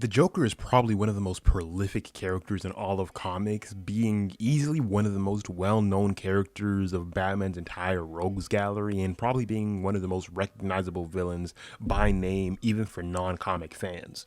The Joker is probably one of the most prolific characters in all of comics, being easily one of the most well-known characters of Batman's entire rogues gallery, and probably being one of the most recognizable villains by name, even for non-comic fans.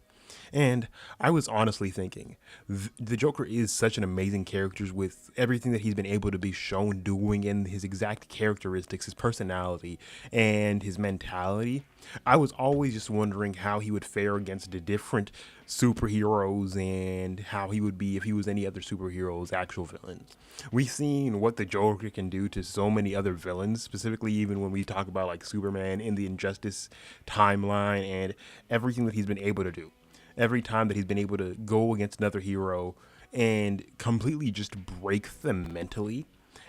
And I was honestly thinking, the Joker is such an amazing character with everything that he's been able to be shown doing and his exact characteristics, his personality, and his mentality. I was always just wondering how he would fare against the different superheroes and how he would be if he was any other superhero's actual villains. We've seen what the Joker can do to so many other villains, specifically even when we talk about like Superman in the Injustice timeline and everything that he's been able to do every time that he's been able to go against another hero and completely just break them mentally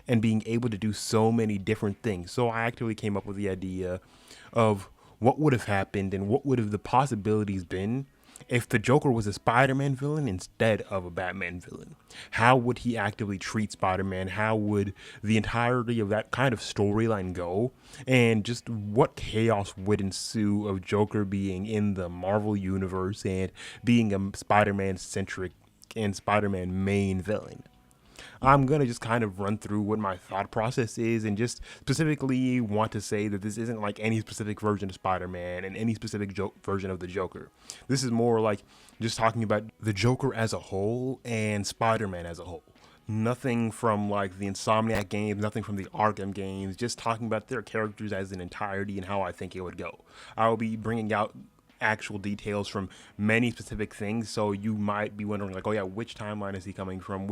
and being able to do so many different things. So I actually came up with the idea of what would have happened and what would have the possibilities been if the Joker was a Spider-Man villain instead of a Batman villain. How would he actively treat Spider-Man? How would the entirety of that kind of storyline go? And just what chaos would ensue of Joker being in the Marvel universe and being a Spider-Man centric and Spider-Man main villain? I'm going to just kind of run through what my thought process is and just specifically want to say that this isn't like any specific version of Spider-Man and any specific version of the Joker. This is more like just talking about the Joker as a whole and Spider-Man as a whole. Nothing from like the Insomniac games, nothing from the Arkham games, just talking about their characters as an entirety and how I think it would go. I will be bringing out actual details from many specific things, so you might be wondering like, oh yeah, which timeline is he coming from,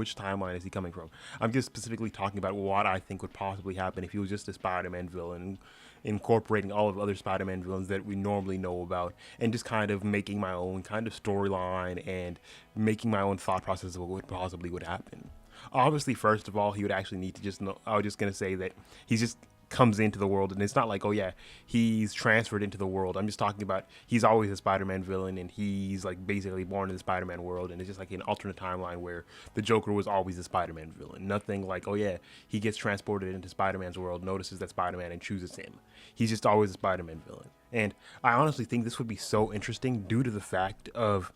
I'm just specifically talking about what I think would possibly happen if he was just a Spider-Man villain, incorporating all of other Spider-Man villains that we normally know about, and just kind of making my own kind of storyline and making my own thought process of what possibly would happen. Obviously, first of all, he would actually need to just know, I was just going to say that he's just comes into the world, and it's not like, oh yeah, he's transferred into the world. I'm just talking about he's always a Spider-Man villain, and he's like basically born in the Spider-Man world, and it's just like an alternate timeline where the Joker was always a Spider-Man villain. Nothing like, oh yeah, he gets transported into Spider-Man's world, notices that Spider-Man and chooses him. He's just always a Spider-Man villain. And I honestly think this would be so interesting due to the fact of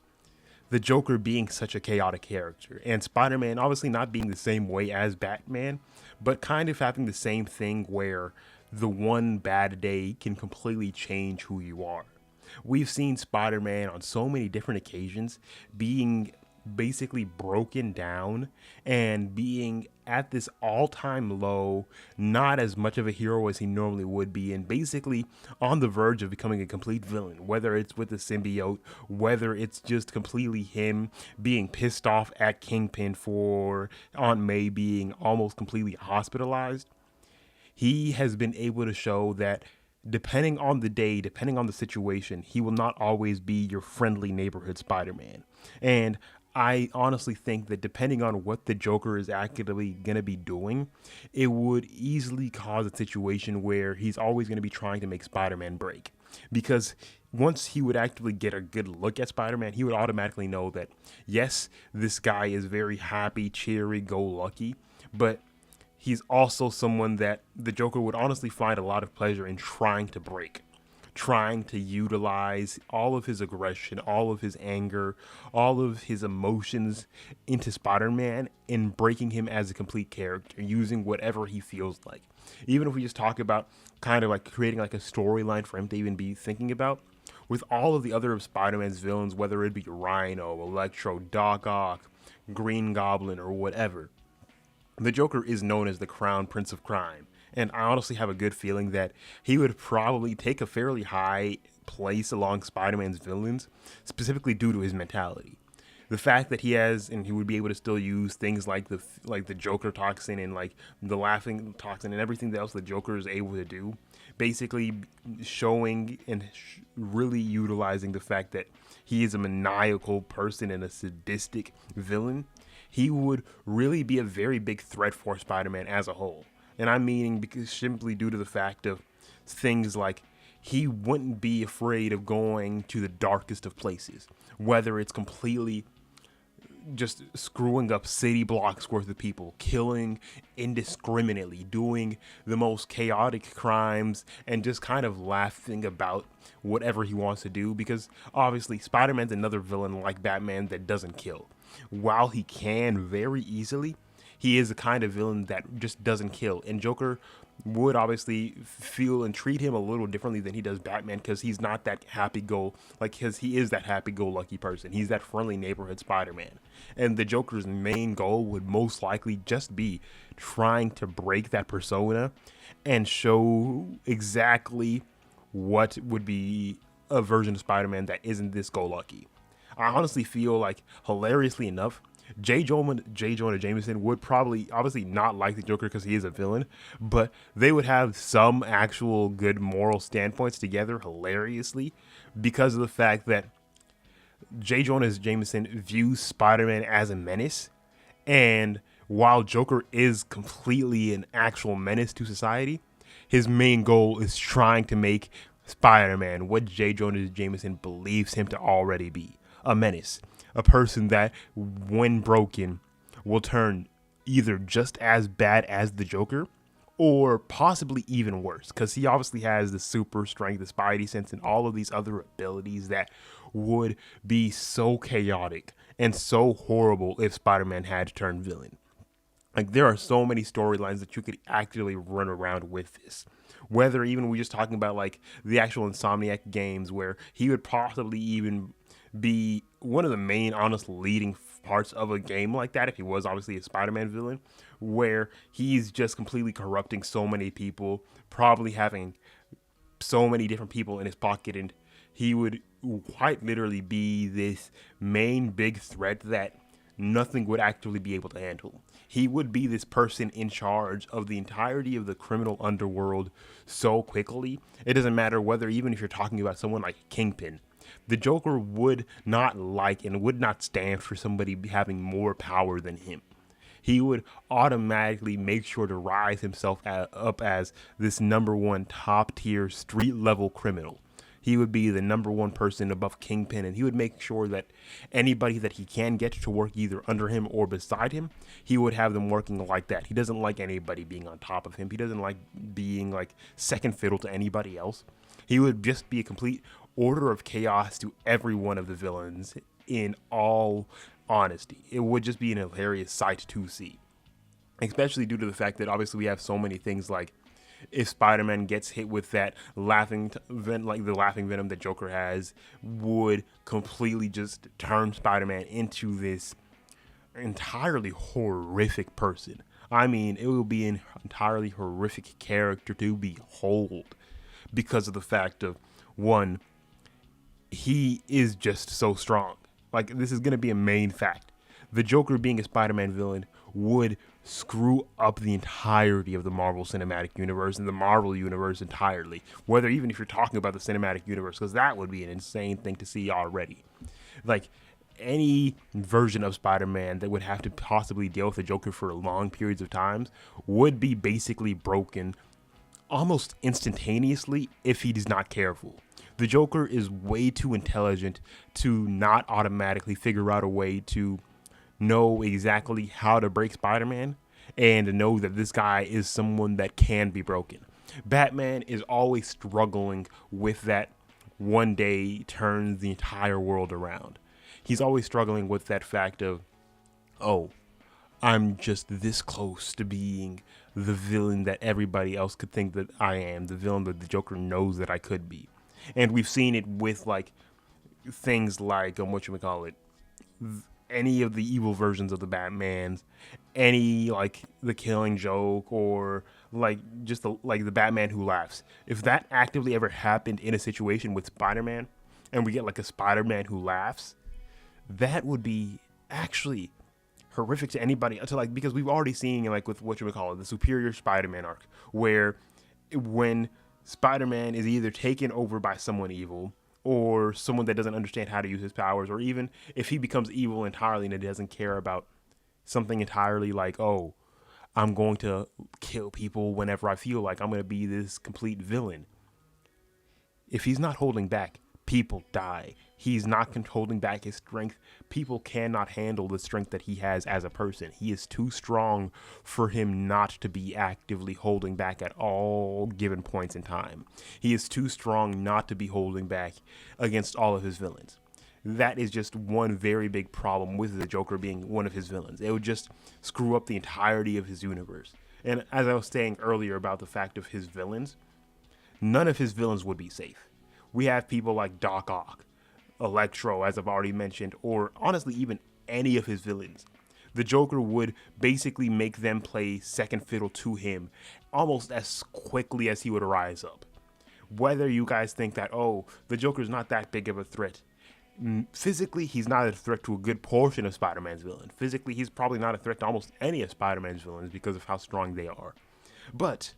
the Joker being such a chaotic character and Spider-Man obviously not being the same way as Batman, but kind of having the same thing where the one bad day can completely change who you are. We've seen Spider-Man on so many different occasions being basically broken down and being at this all-time low, not as much of a hero as he normally would be, and basically on the verge of becoming a complete villain, whether it's with the symbiote, whether it's just completely him being pissed off at Kingpin for Aunt May being almost completely hospitalized. He has been able to show that depending on the day, depending on the situation, he will not always be your friendly neighborhood Spider-Man. And I honestly think that depending on what the Joker is actively going to be doing, it would easily cause a situation where he's always going to be trying to make Spider-Man break. Because once he would actually get a good look at Spider-Man, he would automatically know that, yes, this guy is very happy, cheery, go lucky, but he's also someone that the Joker would honestly find a lot of pleasure in trying to break, trying to utilize all of his aggression, all of his anger, all of his emotions into Spider-Man and breaking him as a complete character, using whatever he feels like. Even if we just talk about kind of like creating like a storyline for him to even be thinking about, with all of the other Spider-Man's villains, whether it be Rhino, Electro, Doc Ock, Green Goblin, or whatever, the Joker is known as the Crown Prince of Crime. And I honestly have a good feeling that he would probably take a fairly high place along Spider-Man's villains, specifically due to his mentality. The fact that he has, and he would be able to still use things like the Joker toxin and like the laughing toxin and everything else the Joker is able to do, basically showing and really utilizing the fact that he is a maniacal person and a sadistic villain. He would really be a very big threat for Spider-Man as a whole. And I'm meaning because simply due to the fact of things like he wouldn't be afraid of going to the darkest of places, whether it's completely just screwing up city blocks worth of people, killing indiscriminately, doing the most chaotic crimes, and just kind of laughing about whatever he wants to do. Because obviously, Spider-Man's another villain like Batman that doesn't kill. While he can very easily, he is the kind of villain that just doesn't kill. And Joker would obviously feel and treat him a little differently than he does Batman, because he's not that because he is that happy-go-lucky person. He's that friendly neighborhood Spider-Man. And the Joker's main goal would most likely just be trying to break that persona and show exactly what would be a version of Spider-Man that isn't this go-lucky. I honestly feel like, hilariously enough, J. Jonah Jameson would probably obviously not like the Joker because he is a villain, but they would have some actual good moral standpoints together hilariously, because of the fact that J. Jonah Jameson views Spider-Man as a menace, and while Joker is completely an actual menace to society, his main goal is trying to make Spider-Man what J. Jonah Jameson believes him to already be: a menace. A person that, when broken, will turn either just as bad as the Joker or possibly even worse, because he obviously has the super strength, the Spidey sense, and all of these other abilities that would be so chaotic and so horrible if Spider-Man had to turn villain. Like, there are so many storylines that you could actually run around with this. Whether even we're just talking about like the actual Insomniac games, where he would possibly even be one of the main, honest, leading parts of a game like that, if he was obviously a Spider-Man villain, where he's just completely corrupting so many people, probably having so many different people in his pocket, and he would quite literally be this main big threat that nothing would actually be able to handle. He would be this person in charge of the entirety of the criminal underworld so quickly. It doesn't matter whether, even if you're talking about someone like Kingpin, the Joker would not like and would not stand for somebody having more power than him. He would automatically make sure to rise himself up as this number one top tier street level criminal. He would be the number one person above Kingpin, and he would make sure that anybody that he can get to work either under him or beside him, he would have them working like that. He doesn't like anybody being on top of him. He doesn't like being like second fiddle to anybody else. He would just be a complete order of chaos to every one of the villains, in all honesty. It would just be an hilarious sight to see, especially due to the fact that obviously we have so many things like, if Spider-Man gets hit with that laughing like the laughing venom that Joker has, would completely just turn Spider-Man into this entirely horrific person. I mean, it will be an entirely horrific character to behold, because of the fact of, one, he is just so strong. Like, this is going to be a main fact. The Joker being a Spider-Man villain would screw up the entirety of the Marvel Cinematic Universe and the Marvel Universe entirely. Whether even if you're talking about the Cinematic Universe, because that would be an insane thing to see already. Like, any version of Spider-Man that would have to possibly deal with the Joker for long periods of times would be basically broken almost instantaneously if he's not careful. The Joker is way too intelligent to not automatically figure out a way to know exactly how to break Spider-Man, and to know that this guy is someone that can be broken. Batman is always struggling with that one day turns the entire world around. He's always struggling with that fact of, oh, I'm just this close to being the villain that everybody else could think that I am, the villain that the Joker knows that I could be. And we've seen it with like things like any of the evil versions of the Batmans, any like the Killing Joke, or like just the Batman Who Laughs. If that actively ever happened in a situation with Spider-Man, and we get like a Spider-Man Who Laughs, that would be actually horrific to anybody. Because we've already seen like with the Superior Spider-Man arc, where when Spider-Man is either taken over by someone evil, or someone that doesn't understand how to use his powers, or even if he becomes evil entirely and it doesn't care about something entirely like, oh, I'm going to kill people whenever I feel like, I'm going to be this complete villain. If he's not holding back, people die. He's not holding back his strength. People cannot handle the strength that he has as a person. He is too strong for him not to be actively holding back at all given points in time. He is too strong not to be holding back against all of his villains. That is just one very big problem with the Joker being one of his villains. It would just screw up the entirety of his universe. And as I was saying earlier about the fact of his villains, none of his villains would be safe. We have people like Doc Ock, Electro, as I've already mentioned, or honestly even any of his villains. The Joker would basically make them play second fiddle to him almost as quickly as he would rise up. Whether you guys think that, oh, the Joker's not that big of a threat, physically he's not a threat to a good portion of Spider-Man's villains. Physically he's probably not a threat to almost any of Spider-Man's villains because of how strong they are. But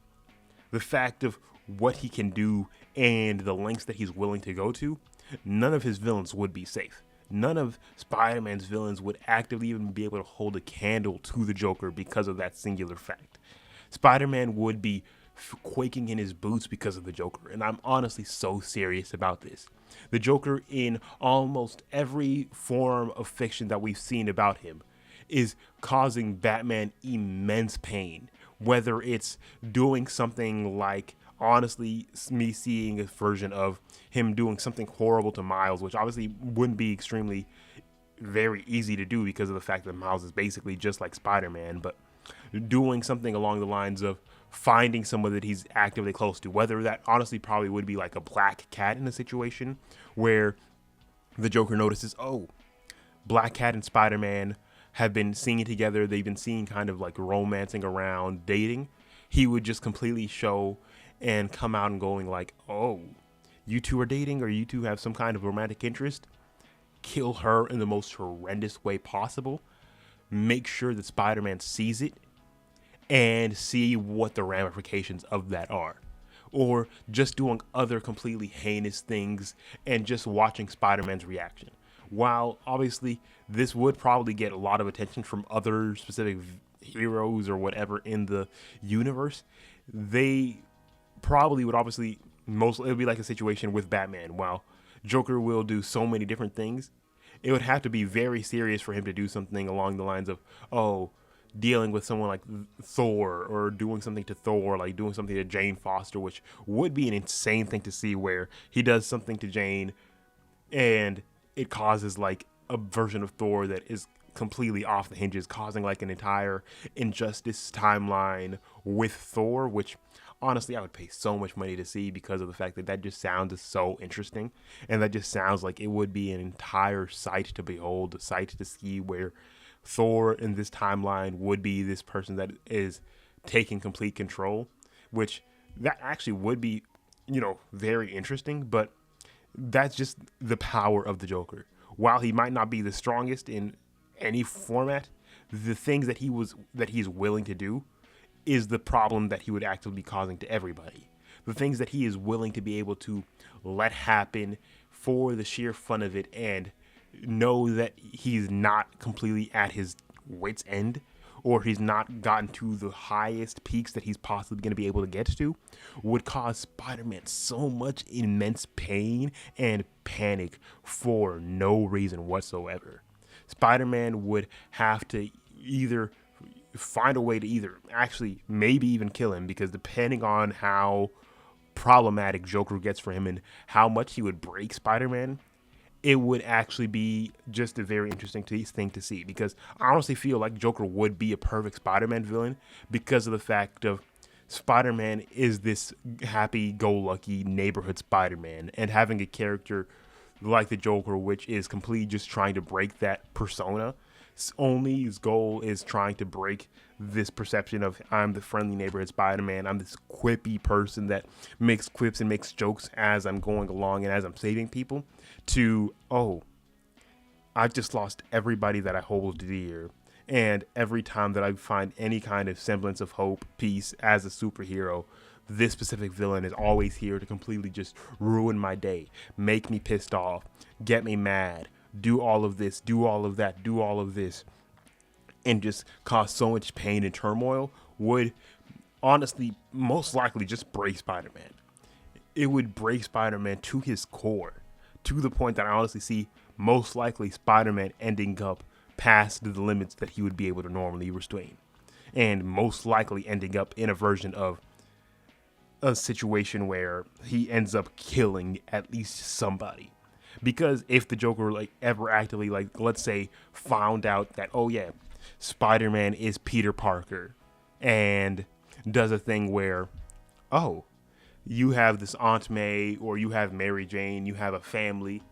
the fact of what he can do and the lengths that he's willing to go to, none of his villains would be safe. None of Spider-Man's villains would actively even be able to hold a candle to the Joker because of that singular fact. Spider-Man would be quaking in his boots because of the Joker, and I'm honestly so serious about this. The Joker, in almost every form of fiction that we've seen about him, is causing Batman immense pain. Whether it's doing something like, honestly, me seeing a version of him doing something horrible to Miles, which obviously wouldn't be extremely very easy to do because of the fact that Miles is basically just like Spider-Man, but doing something along the lines of finding someone that he's actively close to, whether that honestly probably would be like a Black Cat in a situation where the Joker notices, oh, Black Cat and Spider-Man have been singing together, they've been seen kind of like romancing around, dating. He would just completely show and come out and going like, oh, you two are dating, or you two have some kind of romantic interest. Kill her in the most horrendous way possible. Make sure that Spider-Man sees it and see what the ramifications of that are. Or just doing other completely heinous things and just watching Spider-Man's reaction. While obviously this would probably get a lot of attention from other specific heroes or whatever in the universe, they probably would obviously it would be like a situation with Batman. While Joker will do so many different things, it would have to be very serious for him to do something along the lines of, oh, dealing with someone like Thor, or doing something to Thor, like doing something to Jane Foster, which would be an insane thing to see, where he does something to Jane and it causes like a version of Thor that is completely off the hinges, causing like an entire injustice timeline with Thor, which honestly I would pay so much money to see because of the fact that that just sounds so interesting, and that just sounds like it would be an entire sight to behold, a sight to see, where Thor in this timeline would be this person that is taking complete control, which that actually would be, very interesting. But that's just the power of the Joker. While he might not be the strongest in any format, the things that he's willing to do is the problem that he would actually be causing to everybody. The things that he is willing to be able to let happen for the sheer fun of it, and know that he's not completely at his wit's end, or he's not gotten to the highest peaks that he's possibly going to be able to get to, would cause Spider-Man so much immense pain and panic for no reason whatsoever. Spider-Man would have to either find a way to either actually maybe even kill him, because depending on how problematic Joker gets for him and how much he would break Spider-Man, it would actually be just a very interesting thing to see, because I honestly feel like Joker would be a perfect Spider-Man villain because of the fact of Spider-Man is this happy-go-lucky neighborhood Spider-Man, and having a character like the Joker, which is completely just trying to break that persona. Only his goal is trying to break this perception of, I'm the friendly neighborhood Spider-Man, I'm this quippy person that makes quips and makes jokes as I'm going along and as I'm saving people, to, oh, I've just lost everybody that I hold dear, and every time that I find any kind of semblance of hope, peace as a superhero, this specific villain is always here to completely just ruin my day, make me pissed off, get me mad, do all of this, do all of that, do all of this, and just cause so much pain and turmoil, would honestly most likely just break Spider-Man. It would break Spider-Man to his core, to the point that I honestly see most likely Spider-Man ending up past the limits that he would be able to normally restrain, and most likely ending up in a version of a situation where he ends up killing at least somebody. Because if the Joker like ever actively, like, let's say, found out that, oh yeah, Spider-Man is Peter Parker, and does a thing where, oh, you have this Aunt May, or you have Mary Jane, you have a family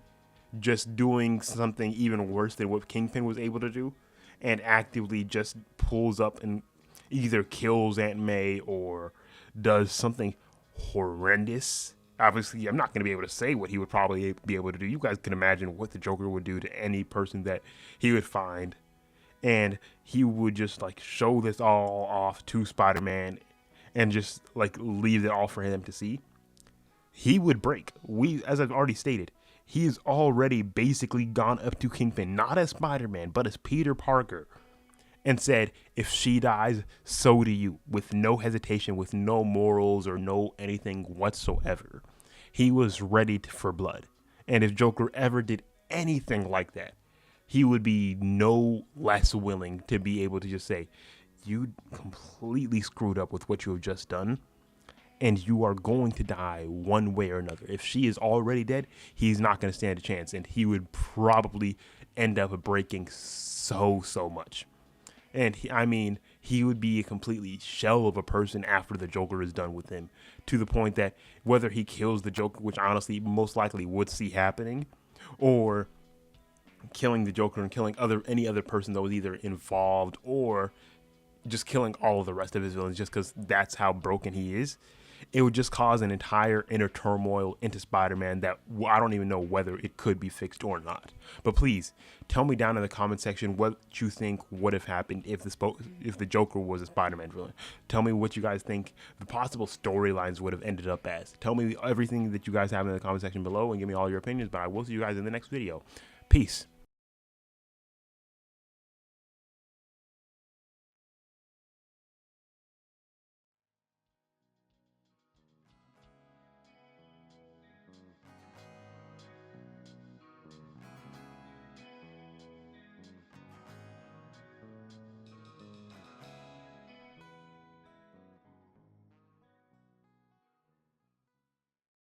just doing something even worse than what Kingpin was able to do, and actively just pulls up and either kills Aunt May or does something horrendous. Obviously, I'm not going to be able to say what he would probably be able to do. You guys can imagine what the Joker would do to any person that he would find. And he would just like show this all off to Spider-Man and just like leave it all for him to see. He would break. As I've already stated, he has already basically gone up to Kingpin, not as Spider-Man, but as Peter Parker, and said, if she dies, so do you, with no hesitation, with no morals or no anything whatsoever. He was ready for blood. And if Joker ever did anything like that, he would be no less willing to be able to just say, you completely screwed up with what you have just done, and you are going to die one way or another. If she is already dead, he's not going to stand a chance, and he would probably end up breaking so much. And he would be a completely shell of a person after the Joker is done with him, to the point that whether he kills the Joker, which honestly most likely would see happening, or killing the Joker and killing any other person that was either involved, or just killing all of the rest of his villains just because that's how broken he is, it would just cause an entire inner turmoil into Spider-Man that I don't even know whether it could be fixed or not. But please, tell me down in the comment section what you think would have happened if the Joker was a Spider-Man villain. Tell me what you guys think the possible storylines would have ended up as. Tell me everything that you guys have in the comment section below and give me all your opinions, but I will see you guys in the next video. Peace.